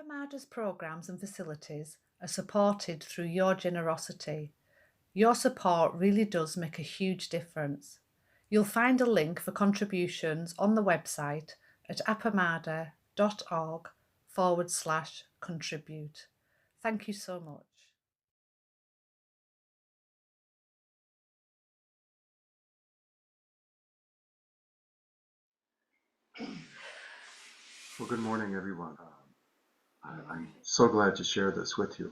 Appamada's programs and facilities are supported through your generosity. Your support really does make a huge difference. You'll find a link for contributions on the website at appamada.org/contribute. Thank you so much. Well, good morning, everyone. I'm so glad to share this with you.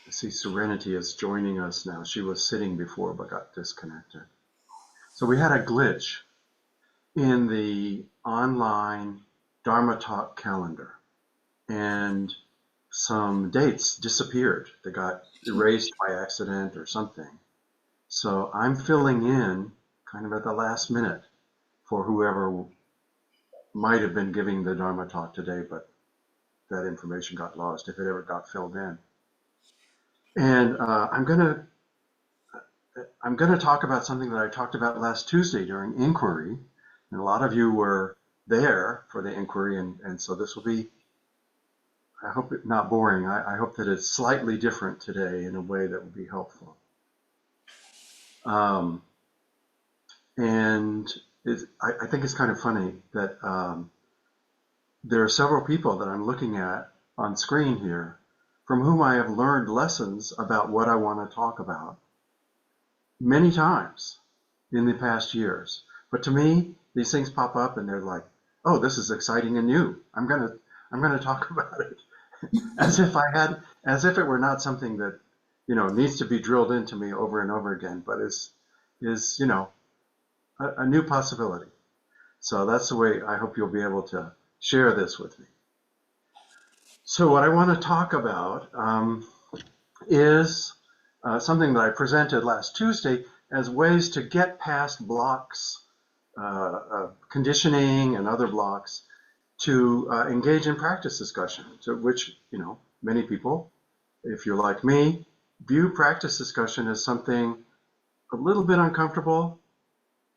I see Serenity is joining us now. She was sitting before but got disconnected. So we had a glitch in the online Dharma Talk calendar, and some dates disappeared. They got erased by accident or something. So I'm filling in kind of at the last minute for whoever might have been giving the Dharma talk today, but that information got lost if it ever got filled in. And I'm gonna talk about something that I talked about last Tuesday during inquiry, and a lot of you were there for the inquiry, and so this will be, I hope it's not boring. I hope that it's slightly different today in a way that will be helpful. And I think it's kind of funny that there are several people that I'm looking at on screen here from whom I have learned lessons about what I want to talk about many times in the past years. But to me, these things pop up and they're like, oh, this is exciting and new. I'm gonna talk about it. as if it were not something that, needs to be drilled into me over and over again, but is a new possibility. So that's the way I hope you'll be able to share this with me. So what I want to talk about is something that I presented last Tuesday as ways to get past blocks, conditioning and other blocks, to engage in practice discussion, to which, many people, if you're like me, view practice discussion as something a little bit uncomfortable,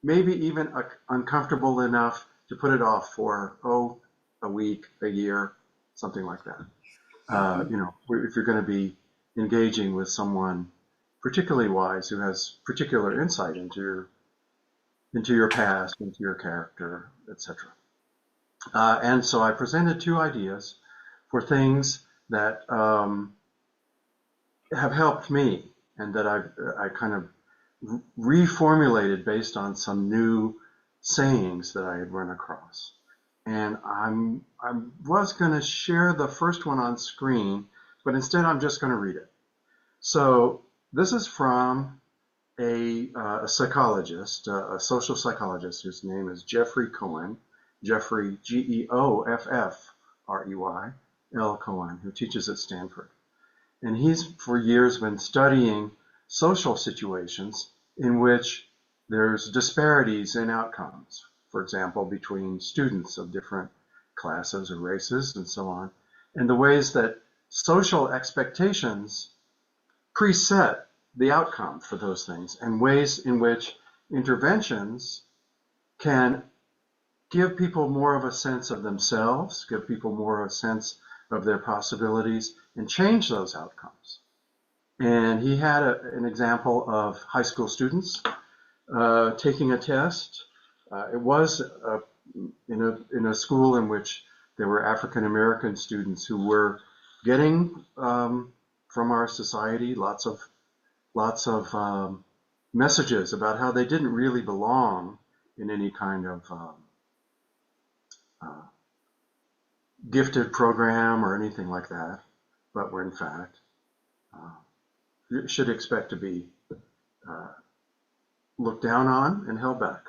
maybe even uncomfortable enough to put it off for, a week, a year, something like that. If you're going to be engaging with someone particularly wise who has particular insight into your past, into your character, etc. And so I presented two ideas for things that have helped me and that I kind of reformulated based on some new sayings that I had run across. And I was going to share the first one on screen, but instead I'm just going to read it. So this is from a psychologist, a social psychologist whose name is Jeffrey Cohen, Jeffrey Geoffrey L. Cohen, who teaches at Stanford. And he's for years been studying social situations in which there's disparities in outcomes, for example, between students of different classes or races and so on, and the ways that social expectations preset the outcome for those things, and ways in which interventions can give people more of a sense of themselves, give people more of a sense of their possibilities, and change those outcomes. And he had an example of high school students taking a test. It was in a school in which there were African American students who were getting from our society lots of messages about how they didn't really belong in any kind of gifted program or anything like that, but were in fact should expect to be looked down on and held back.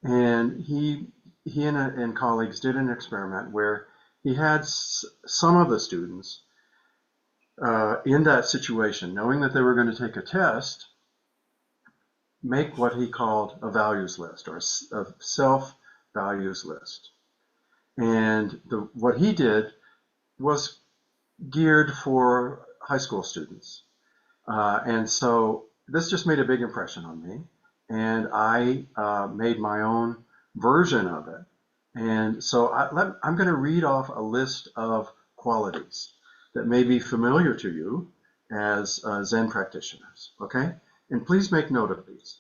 And he and colleagues did an experiment where he had some of the students in that situation, knowing that they were going to take a test, make what he called a values list, or a self-values list. And what he did was geared for high school students. And so this just made a big impression on me. And I made my own version of it. And so I'm going to read off a list of qualities that may be familiar to you as Zen practitioners, okay? And please make note of these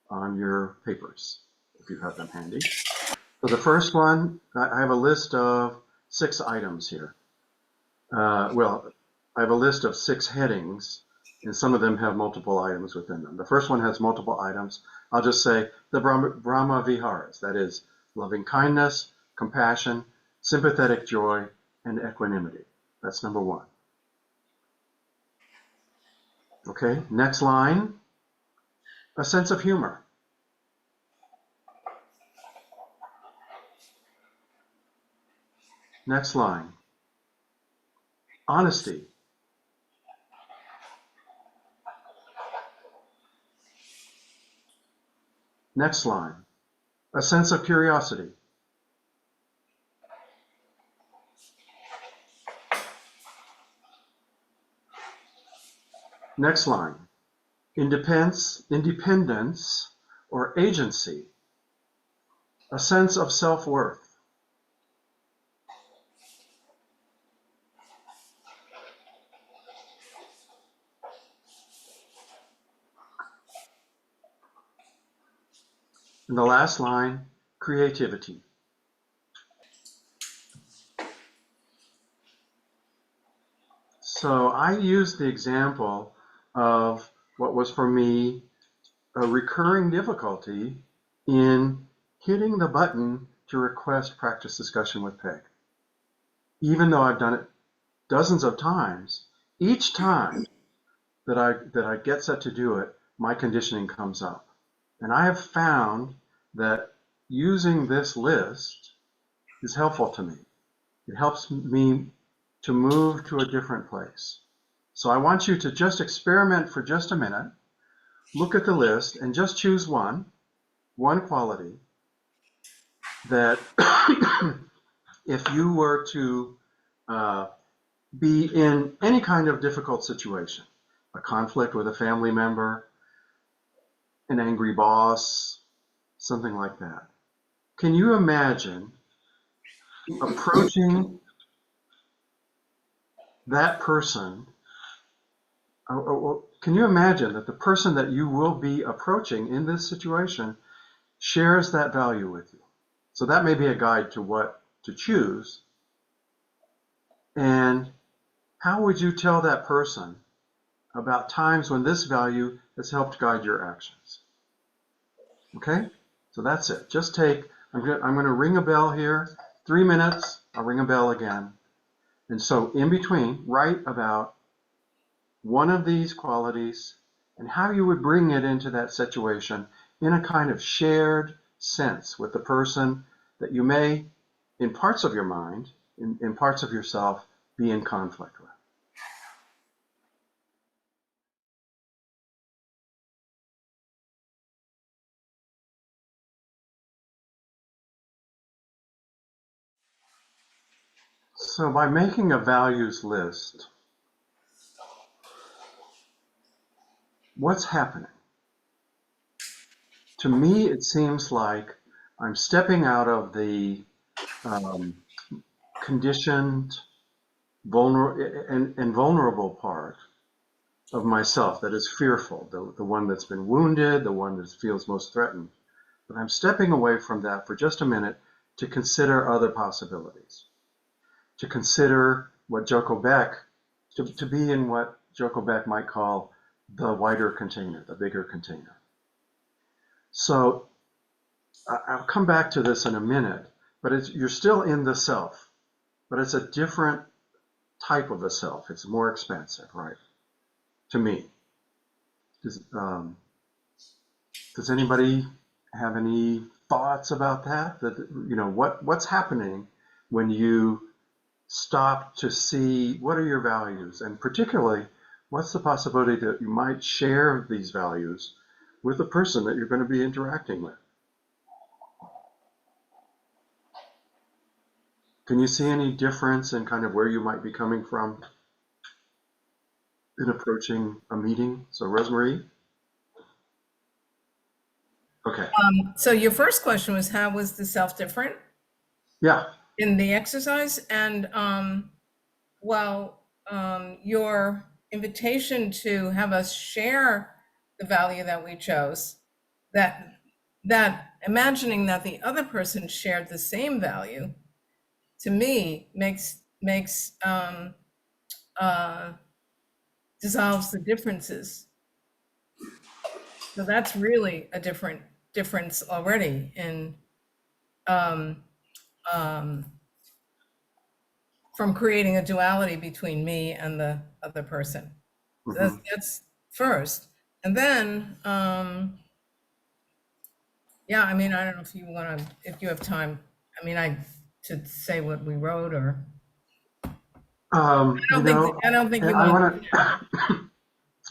on your papers if you have them handy. So the first one, I have a list of 6 items here. Well, I have a list of 6 headings, and some of them have multiple items within them. The first one has multiple items. I'll just say the Brahmaviharas, that is, loving kindness, compassion, sympathetic joy, and equanimity. That's number 1. Okay, next line, a sense of humor. Next line, honesty. Next line, a sense of curiosity. Next line, independence or agency, a sense of self-worth. And the last line, creativity. So I used the example of what was for me a recurring difficulty in hitting the button to request practice discussion with Peg. Even though I've done it dozens of times, each time that I get set to do it, my conditioning comes up. And I have found that using this list is helpful to me. It helps me to move to a different place. So I want you to just experiment for just a minute, look at the list, and just choose one quality that if you were to be in any kind of difficult situation, a conflict with a family member, an angry boss, something like that. Can you imagine approaching that person? Can you imagine that the person that you will be approaching in this situation shares that value with you? So that may be a guide to what to choose. And how would you tell that person about times when this value has helped guide your actions? Okay, so that's it. Just take, I'm going to ring a bell here, 3 minutes, I'll ring a bell again. And so in between, write about one of these qualities and how you would bring it into that situation in a kind of shared sense with the person that you may, in parts of your mind, in parts of yourself, be in conflict with. So by making a values list, what's happening? To me, it seems like I'm stepping out of the conditioned and vulnerable part of myself that is fearful, the one that's been wounded, the one that feels most threatened. But I'm stepping away from that for just a minute to consider other possibilities, to consider what Joko Beck, to be in what Joko Beck might call the wider container, the bigger container. So I'll come back to this in a minute, but you're still in the self, but it's a different type of a self. It's more expansive, right? To me. Does anybody have any thoughts about that? That, you know, what's happening when you stop to see what are your values, and particularly what's the possibility that you might share these values with the person that you're going to be interacting with? Can you see any difference in kind of where you might be coming from in approaching a meeting? So Rosemary? Okay. So your first question was, how was the self different? Yeah. in the exercise. And your invitation to have us share the value that we chose, that imagining that the other person shared the same value, to me makes dissolves the differences. So that's really a difference already in um, um, from creating a duality between me and the other person. So Hmm. that's first. And then, yeah, I mean, I don't know if you want to, if you have time, I mean, to say what we wrote, or You know, I don't think and you I want. want to,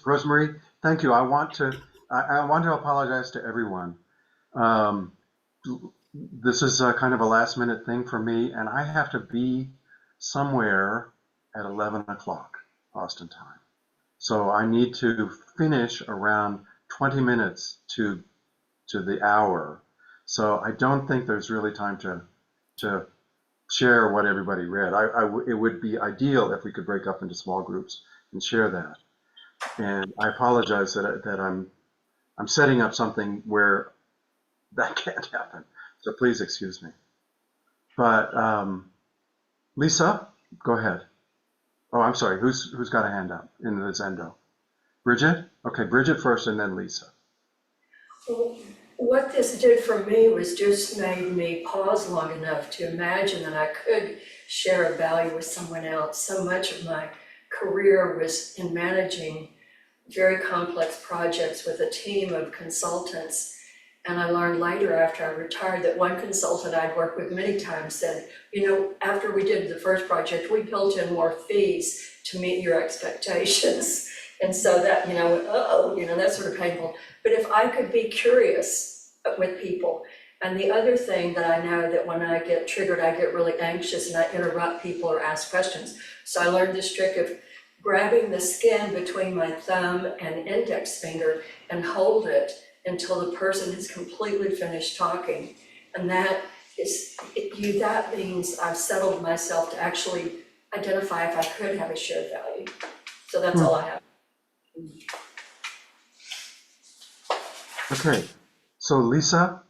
Rosemary, thank you. I want to apologize to everyone. Um, this is a kind of a last minute thing for me, and I have to be somewhere at 11 o'clock Boston time. So I need to finish around 20 minutes to the hour. So I don't think there's really time to share what everybody read. It would be ideal if we could break up into small groups and share that. And I apologize that I'm setting up something where that can't happen. So please excuse me. But Lisa, go ahead. Oh, I'm sorry. Who's got a hand up in the Zendo? Bridget? Okay, Bridget first and then Lisa. What this did for me was just made me pause long enough to imagine that I could share a value with someone else. So much of my career was in managing very complex projects with a team of consultants. And I learned later after I retired that one consultant I'd worked with many times said, after we did the first project, we built in more fees to meet your expectations. And so that, that's sort of painful. But if I could be curious with people, and the other thing that I know that when I get triggered, I get really anxious and I interrupt people or ask questions. So I learned this trick of grabbing the skin between my thumb and index finger and hold it until the person has completely finished talking. And that means I've settled myself to actually identify if I could have a shared value. So that's all I have. Okay, so Lisa,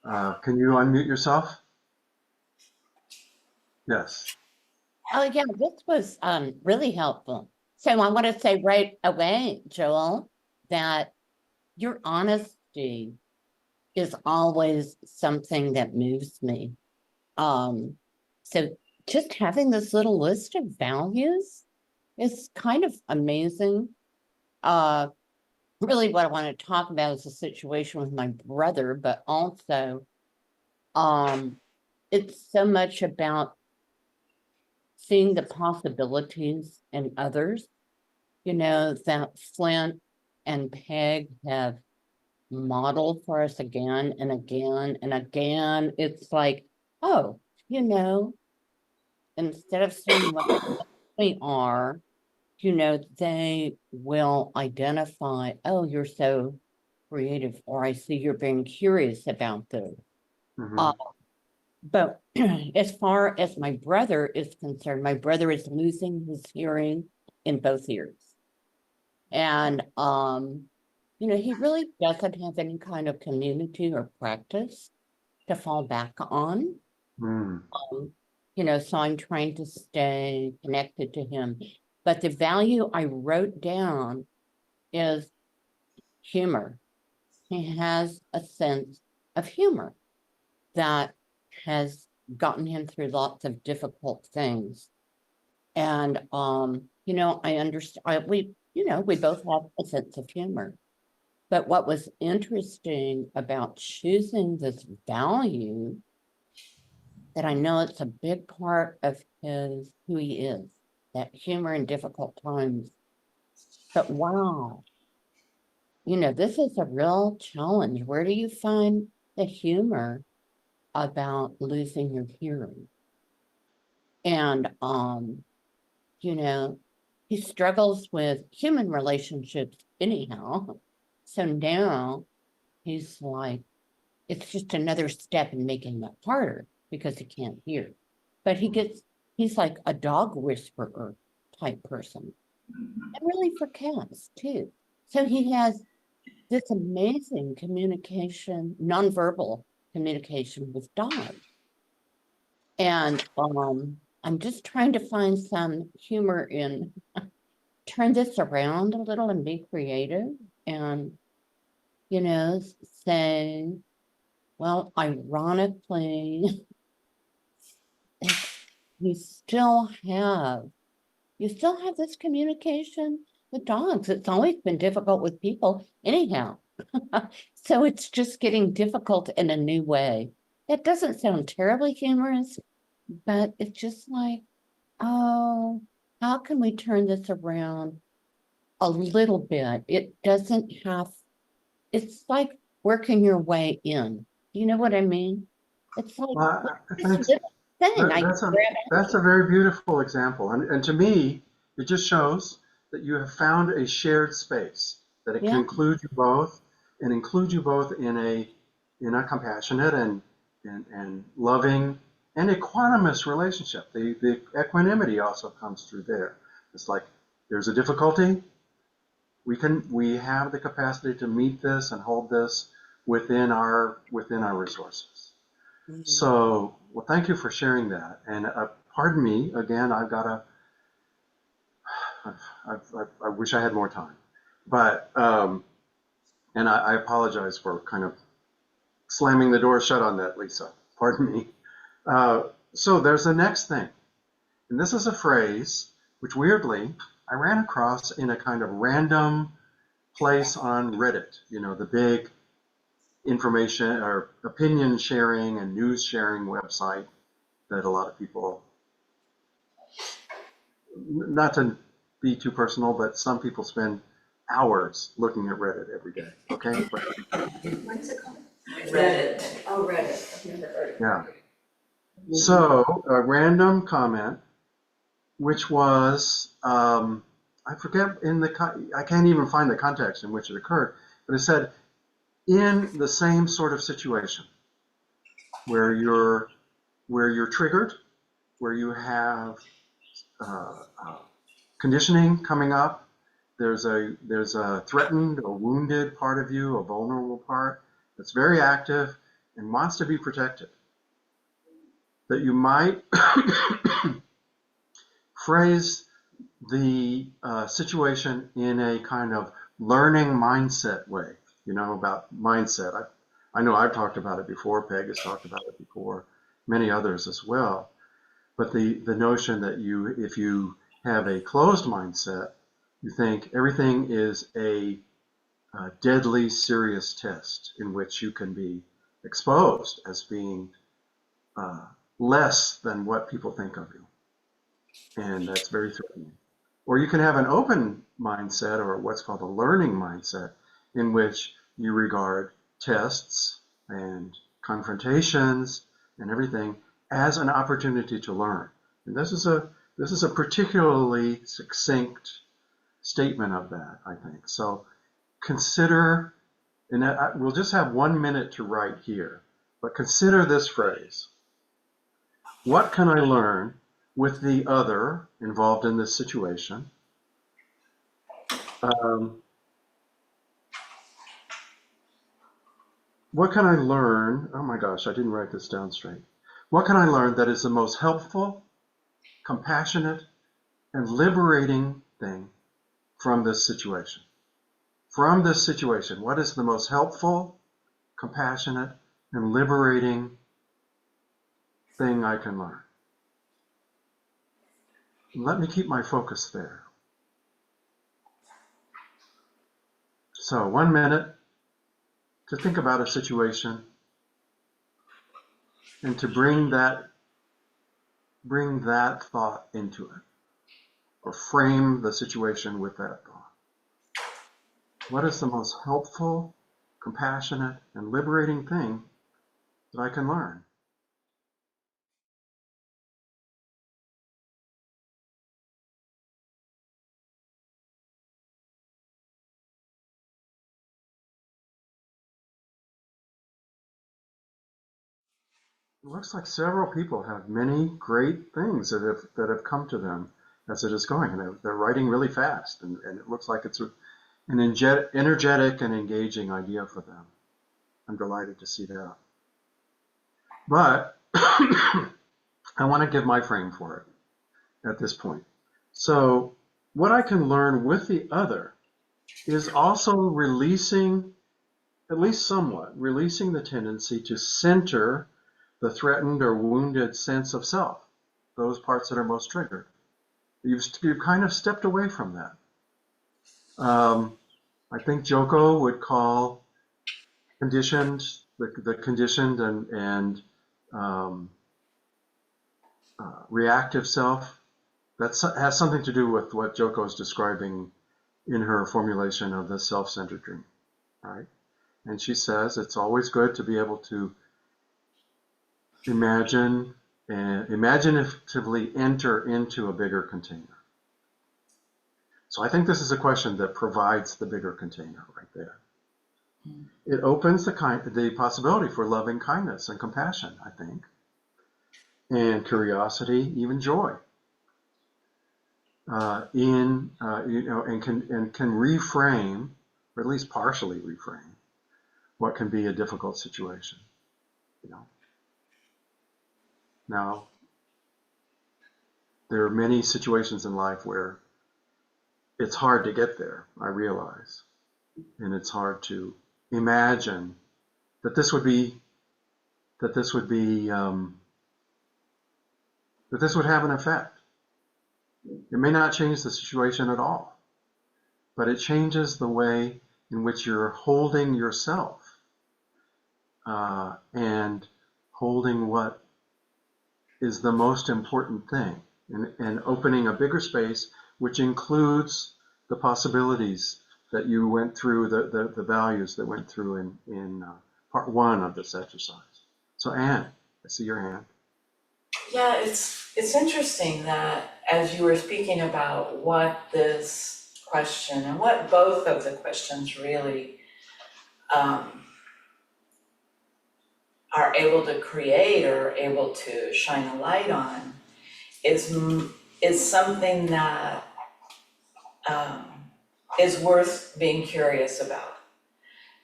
can you unmute yourself? Yes. Oh, yeah, this was really helpful. So I want to say right away, Joel, that your honesty is always something that moves me. So just having this little list of values is kind of amazing. Really what I want to talk about is the situation with my brother, but also it's so much about seeing the possibilities in others, that Flint and Peg have modeled for us again and again and again. It's like, oh, instead of seeing what they are, they will identify, oh, you're so creative, or I see you're being curious about this. Mm-hmm. But as far as my brother is concerned, my brother is losing his hearing in both ears. And, he really doesn't have any kind of community or practice to fall back on. Mm. So I'm trying to stay connected to him. But the value I wrote down is humor. He has a sense of humor that has gotten him through lots of difficult things. And, I understand, we both have a sense of humor. But what was interesting about choosing this value, that I know it's a big part of who he is, that humor in difficult times. But wow, this is a real challenge. Where do you find the humor about losing your hearing? And, he struggles with human relationships anyhow. So now he's like, it's just another step in making that harder because he can't hear. But he's like a dog whisperer type person. And really for cats too. So he has this amazing communication, nonverbal communication with dogs. And I'm just trying to find some humor in turn this around a little and be creative and, say, well, ironically, you still have this communication with dogs. It's always been difficult with people anyhow. So it's just getting difficult in a new way. It doesn't sound terribly humorous, but it's just like, oh, how can we turn this around a little bit? It doesn't have, it's like working your way in. You know what I mean? It's like Well, I this think little thing I that's a grab that's a very beautiful example, and to me, it just shows that you have found a shared space that it can Yeah. include you both, and include you both in a compassionate and loving and equanimous relationship. The equanimity also comes through there. It's like there's a difficulty. We have the capacity to meet this and hold this within our resources. So, well, thank you for sharing that. And pardon me again. I wish I had more time, but and I apologize for kind of slamming the door shut on that, Lisa. Pardon me. So there's the next thing, and this is a phrase which weirdly I ran across in a kind of random place on Reddit. The big information or opinion sharing and news sharing website that a lot of people, not to be too personal, but some people spend hours looking at Reddit every day. Okay? What is it called? Reddit. Oh, Reddit. I've never heard of it. Yeah. So a random comment, which was, I forget I can't even find the context in which it occurred, but it said, in the same sort of situation where you're triggered, where you have conditioning coming up, there's a threatened or wounded part of you, a vulnerable part that's very active and wants to be protected. That you might phrase the situation in a kind of learning mindset way. About mindset. I know I've talked about it before. Peg has talked about it before. Many others as well. But the notion that if you have a closed mindset, you think everything is a deadly serious test in which you can be exposed as being less than what people think of you. And that's very threatening. Or you can have an open mindset, or what's called a learning mindset, in which you regard tests and confrontations and everything as an opportunity to learn. And this is a particularly succinct statement of that, I think. So consider, and we'll just have 1 minute to write here, but consider this phrase. What can I learn with the other involved in this situation? What can I learn? Oh my gosh, I didn't write this down straight. What can I learn that is the most helpful, compassionate, and liberating thing from this situation? From this situation, what is the most helpful, compassionate, and liberating thing I can learn? Let me keep my focus there. So 1 minute to think about a situation and to bring that thought into it, or frame the situation with that thought. What is the most helpful, compassionate, and liberating thing that I can learn? looks like several people have many great things that have come to them as it is going, and they're writing really fast, and it looks like it's an energetic and engaging idea for them. I'm delighted to see that. But I want to give my frame for it at this point. So what I can learn with the other is also releasing, at least somewhat, releasing the tendency to center the threatened or wounded sense of self, those parts that are most triggered. You've kind of stepped away from that. I think Joko would call conditioned, the conditioned and reactive self. That has something to do with what Joko is describing in her formulation of the self-centered dream, right? And she says it's always good to be able to imagine and imaginatively enter into a bigger container. So I think this is a question that provides the bigger container right there. It opens the possibility for loving kindness and compassion, I think, and curiosity, even joy, and can reframe, or at least partially reframe, what can be a difficult situation. Now, there are many situations in life where it's hard to get there, I realize, and it's hard to imagine that this would have an effect. It may not change the situation at all, but it changes the way in which you're holding yourself and holding what is the most important thing, and opening a bigger space, which includes the possibilities that you went through, the values that went through in part one of this exercise. So Anne, I see your hand. Yeah, it's interesting that as you were speaking about what this question and what both of the questions really are able to create or able to shine a light on is something that is worth being curious about.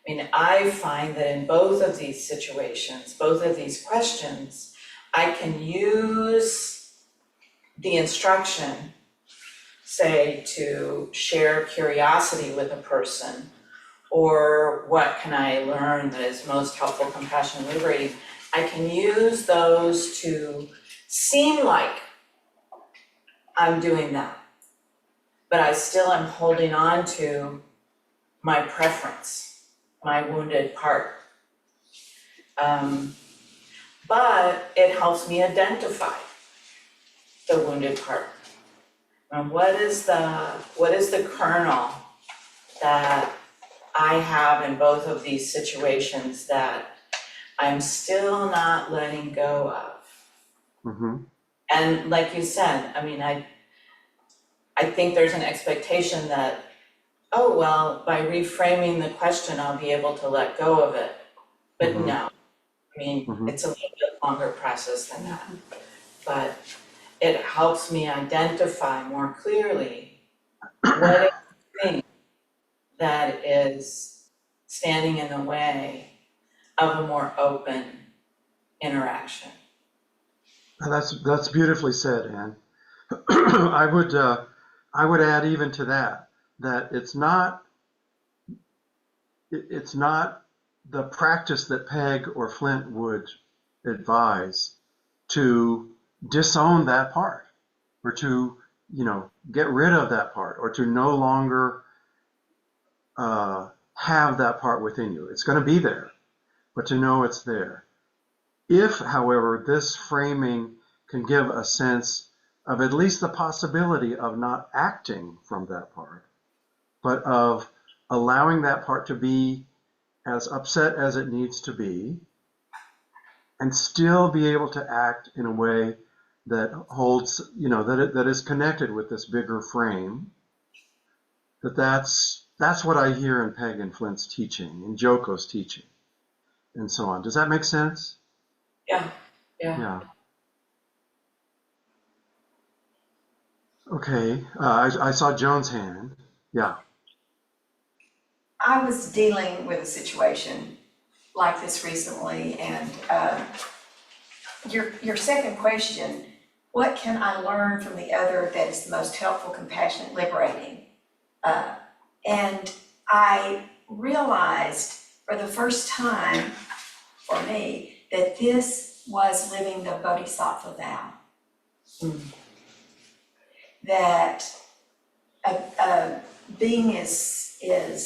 I mean, I find that in both of these situations, both of these questions, I can use the instruction, say, to share curiosity with a person, or what can I learn that is most helpful, compassionate, liberating. I can use those to seem like I'm doing that, but I still am holding on to my preference, my wounded part. But it helps me identify the wounded part. And what is the kernel that I have in both of these situations that I'm still not letting go of? Mm-hmm. And like you said, I mean, I think there's an expectation that, oh, well, by reframing the question, I'll be able to let go of it. But Mm-hmm. no, I mean, Mm-hmm. it's a little bit longer process than that. But it helps me identify more clearly what is the thing that is standing in the way of a more open interaction. That's beautifully said, Anne. I would add even to that it's not the practice that Peg or Flint would advise to disown that part, or to get rid of that part, or to no longer have that part within you. It's going to be there, but to know it's there. If, however, this framing can give a sense of at least the possibility of not acting from that part, but of allowing that part to be as upset as it needs to be, and still be able to act in a way that holds, that is connected with this bigger frame, that's what I hear in Peg and Flint's teaching, in Joko's teaching, and so on. Does that make sense? Yeah, Yeah. Okay. I saw Joan's hand. Yeah. I was dealing with a situation like this recently, and your second question, what can I learn from the other that is the most helpful, compassionate, liberating? And I realized for the first time for me that this was living the Bodhisattva vow. That a being is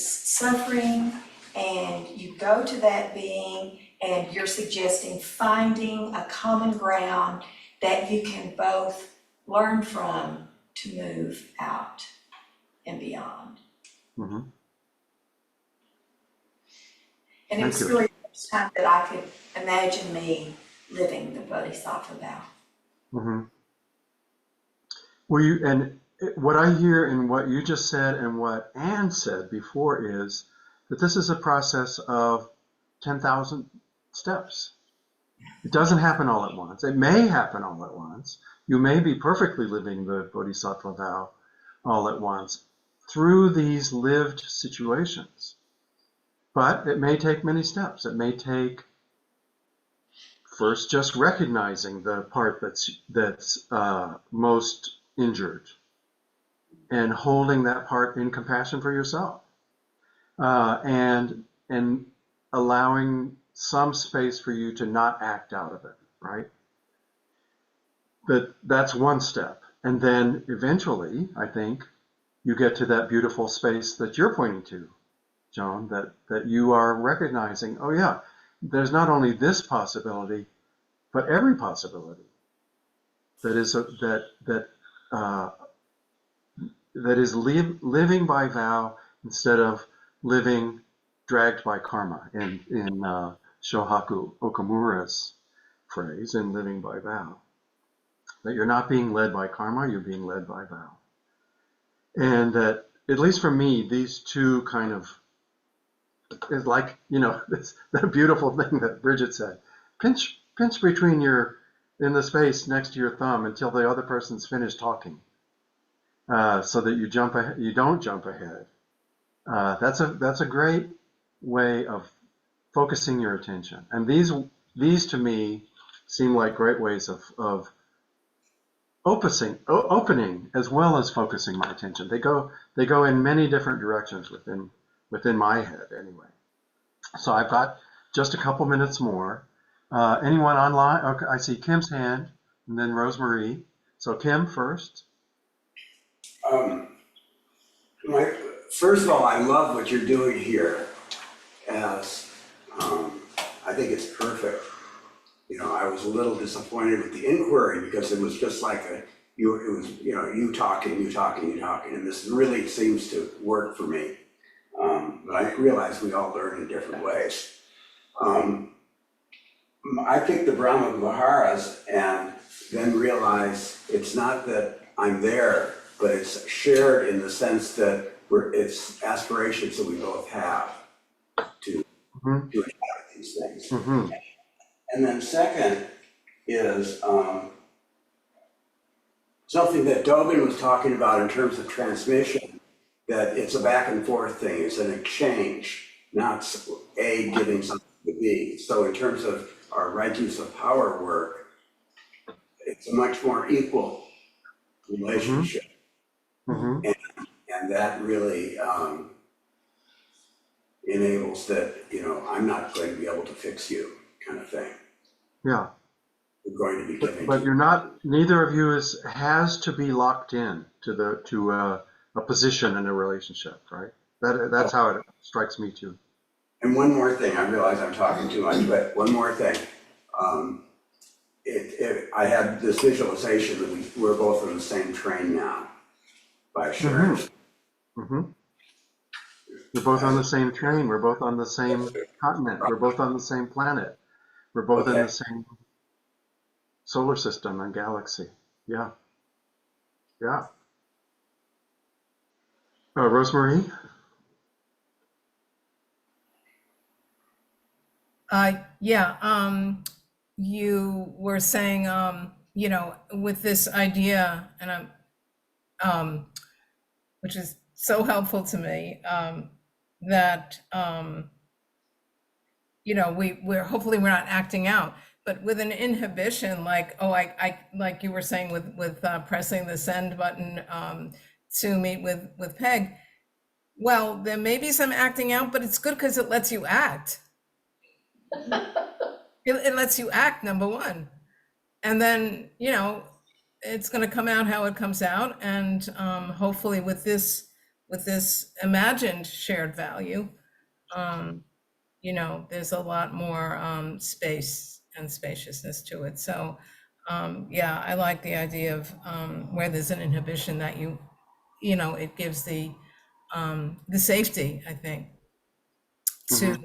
suffering, and you go to that being and you're suggesting finding a common ground that you can both learn from to move out and beyond. Mm-hmm. And it was really the first time that I could imagine me living the Bodhisattva vow. Mm-hmm. And what I hear in what you just said and what Anne said before is that this is a process of 10,000 steps. It doesn't happen all at once. It may happen all at once. You may be perfectly living the Bodhisattva vow all at once through these lived situations. But it may take many steps. It may take first just recognizing the part that's most injured and holding that part in compassion for yourself, and allowing some space for you to not act out of it, right? That's one step. And then eventually, I think, you get to that beautiful space that you're pointing to, Joan, that you are recognizing, oh yeah, there's not only this possibility, but every possibility that is living by vow instead of living dragged by karma, in Shohaku Okamura's phrase, in living by vow. That you're not being led by karma, you're being led by vow. And that, at least for me, these two kind of, is like, that beautiful thing that Bridget said, pinch between in the space next to your thumb until the other person's finished talking, so that you don't jump ahead. That's a great way of focusing your attention. And these to me seem like great ways of opening as well as focusing my attention. They go in many different directions within my head anyway. So I've got just a couple minutes more. Anyone online? Okay, I see Kim's hand, and then Rosemarie. So Kim first. First of all, I love what you're doing here. As I think it's perfect. I was a little disappointed with the inquiry because it was just like you talking, and this really seems to work for me. But I realize we all learn in different ways. I picked the Brahmaviharas and then realized it's not that I'm there, but it's shared in the sense that it's aspirations that we both have to inhabit these things. Mm-hmm. And then second is something that Dogen was talking about in terms of transmission, that it's a back and forth thing, it's an exchange, not A giving something to B. So in terms of our right use of power work, it's a much more equal relationship. Mm-hmm. And that really enables that, I'm not going to be able to fix you kind of thing. Yeah. We're going to be giving. But you're not. Neither of you has to be locked in to a position in a relationship, right? That's how it strikes me too. And one more thing. I realize I'm talking too much, but one more thing. I had this visualization that we're both on the same train now. By sharing. Mm-hmm. Mm-hmm. We're both on the same train. We're both on the same continent. We're both on the same planet. We're both in the same solar system and galaxy. Yeah. Yeah. Rosemarie? Yeah. you were saying, you know, with this idea, and which is so helpful to me, that, you know, we're hopefully we're not acting out, but with an inhibition, like, oh, I like you were saying with pressing the send button to meet with Peg. Well, there may be some acting out, but it's good because it lets you act. It lets you act, number one. And then, you know, it's going to come out how it comes out. And hopefully with this imagined shared value, you know, there's a lot more space and spaciousness to it. So yeah, I like the idea of where there's an inhibition that you know, it gives the safety, I think, to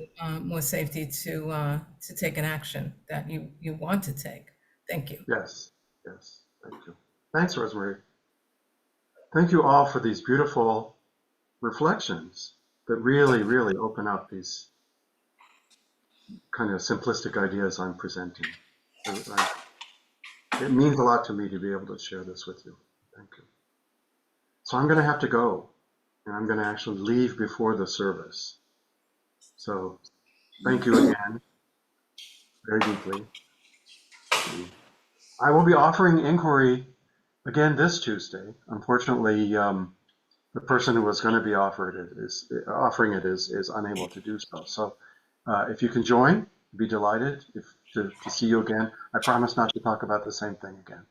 more safety to take an action that you want to take. Thank you. Yes, yes, thank you. Thanks, Rosemary. Thank you all for these beautiful reflections that really, really open up these kind of simplistic ideas I'm presenting. It means a lot to me to be able to share this with you. Thank you. So I'm going to have to go, and I'm going to actually leave before the service. So thank you again, very deeply. I will be offering inquiry again this Tuesday. Unfortunately, the person who was going to be offering it is unable to do so. So if you can join, I'd be delighted to see you again. I promise not to talk about the same thing again.